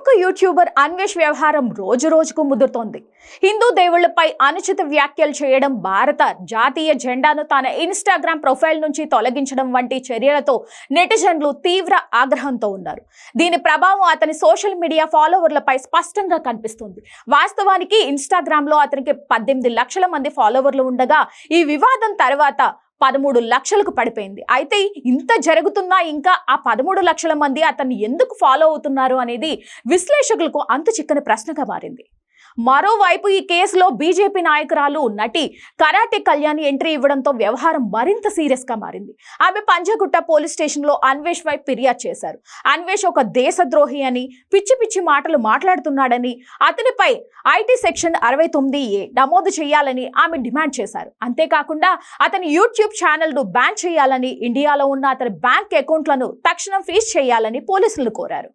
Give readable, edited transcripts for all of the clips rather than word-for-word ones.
ప్రముఖ యూట్యూబర్ అన్వేష్ వ్యవహారం రోజు రోజుకు ముదురుతోంది. హిందూ దేవుళ్లపై అనుచిత వ్యాఖ్యలు చేయడం, భారత జాతీయ జెండాను తన ఇన్స్టాగ్రామ్ ప్రొఫైల్ నుంచి తొలగించడం వంటి చర్యలతో నెటిజన్లు తీవ్ర ఆగ్రహంతో ఉన్నారు. దీని ప్రభావం అతని సోషల్ మీడియా ఫాలోవర్లపై స్పష్టంగా కనిపిస్తుంది. వాస్తవానికి ఇన్స్టాగ్రామ్ లో అతనికి 18 లక్షల మంది ఫాలోవర్లు ఉండగా ఈ వివాదం తర్వాత 13 లక్షలకు పడిపోయింది. అయితే ఇంత జరుగుతున్నా ఇంకా ఆ 13 లక్షల మంది అతన్ని ఎందుకు ఫాలో అవుతున్నారు అనేది విశ్లేషకులకు అంతు చిక్కని ప్రశ్నగా మారింది. మరోవైపు ఈ కేసులో బీజేపీ నాయకురాలు నటి కరాటే కళ్యాణి ఎంట్రీ ఇవ్వడంతో వ్యవహారం మరింత సీరియస్ గా మారింది. ఆమె పంజగుట్ట పోలీస్ స్టేషన్ లో అన్వేష్ పై ఫిర్యాదు చేశారు. అన్వేష్ ఒక దేశద్రోహి అని, పిచ్చి పిచ్చి మాటలు మాట్లాడుతున్నాడని, అతనిపై ఐటీ సెక్షన్ 69A నమోదు చేయాలని ఆమె డిమాండ్ చేశారు. అంతేకాకుండా అతని యూట్యూబ్ ఛానల్ ను బ్యాన్ చేయాలని, ఇండియాలో ఉన్న అతని బ్యాంక్ అకౌంట్లను తక్షణం ఫ్రీజ్ చేయాలని పోలీసులను కోరారు.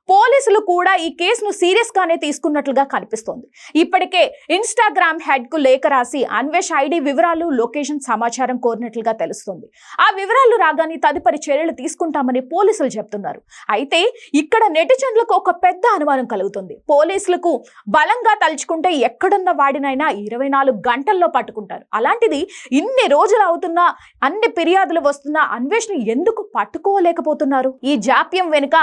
పోలీసులు కూడా ఈ కేసును సీరియస్ గానే తీసుకున్నట్లుగా కనిపిస్తోంది. ఇప్పటికే ఇన్స్టాగ్రామ్ హెడ్ కు లేఖ రాసి అన్వేష్ ఐడి వివరాలు, లొకేషన్ సమాచారం కోరినట్లుగా తెలుస్తుంది. ఆ వివరాలు రాగానే తదుపరి చర్యలు తీసుకుంటామని పోలీసులు చెప్తున్నారు. అయితే ఇక్కడ నెటిజన్లకు ఒక పెద్ద అనుమానం కలుగుతుంది. పోలీసులకు బలంగా తలుచుకుంటే ఎక్కడున్న వాడినైనా 24 గంటల్లో పట్టుకుంటారు. అలాంటిది ఇన్ని రోజులు అవుతున్నా, అన్ని ఫిర్యాదులు వస్తున్నా అన్వేష్ ని ఎందుకు పట్టుకోలేకపోతున్నారు? ఈ జాప్యం వెనుక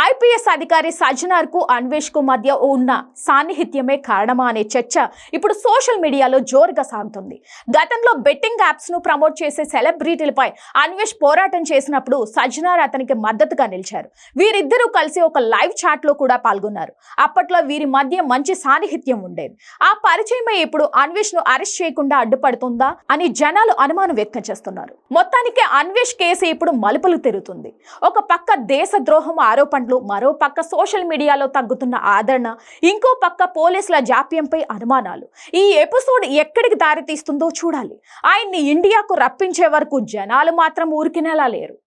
ఐపీఎస్ అధికారి సజ్జనార్ కు అన్వేష్ కు మధ్య ఉన్న సాన్నిహిత్యమే కారణమా అనే చర్చ ఇప్పుడు సోషల్ మీడియాలో జోరుగా సాగుతుంది. గతంలో బెట్టింగ్ యాప్స్ ను ప్రమోట్ చేసే సెలబ్రిటీలపై అన్వేష్ పోరాటం చేసినప్పుడు సజ్జనార్ అతనికి మద్దతుగా నిలిచారు. వీరిద్దరూ కలిసి ఒక లైవ్ చాట్ లో కూడా పాల్గొన్నారు. అప్పట్లో వీరి మధ్య మంచి సాన్నిహిత్యం ఉండేది. ఆ పరిచయమే ఇప్పుడు అన్వేష్ ను అరెస్ట్ చేయకుండా అడ్డుపడుతుందా అని జనాలు అనుమానం వ్యక్తం చేస్తున్నారు. మొత్తానికి అన్వేష్ కేసు ఇప్పుడు మలుపులు తిరుగుతుంది. ఒక పక్క దేశద్రోహం ఆరోపణలు, మరో పక్క సోషల్ మీడియాలో తగ్గుతున్న ఆదరణ, ఇంకో పక్క పోలీసుల జాప్యంపై అనుమానాలు. ఈ ఎపిసోడ్ ఎక్కడికి దారి తీస్తుందో చూడాలి. ఆయన్ని ఇండియాకు రప్పించే వరకు జనాలు మాత్రం ఊరికినేలా లేరు.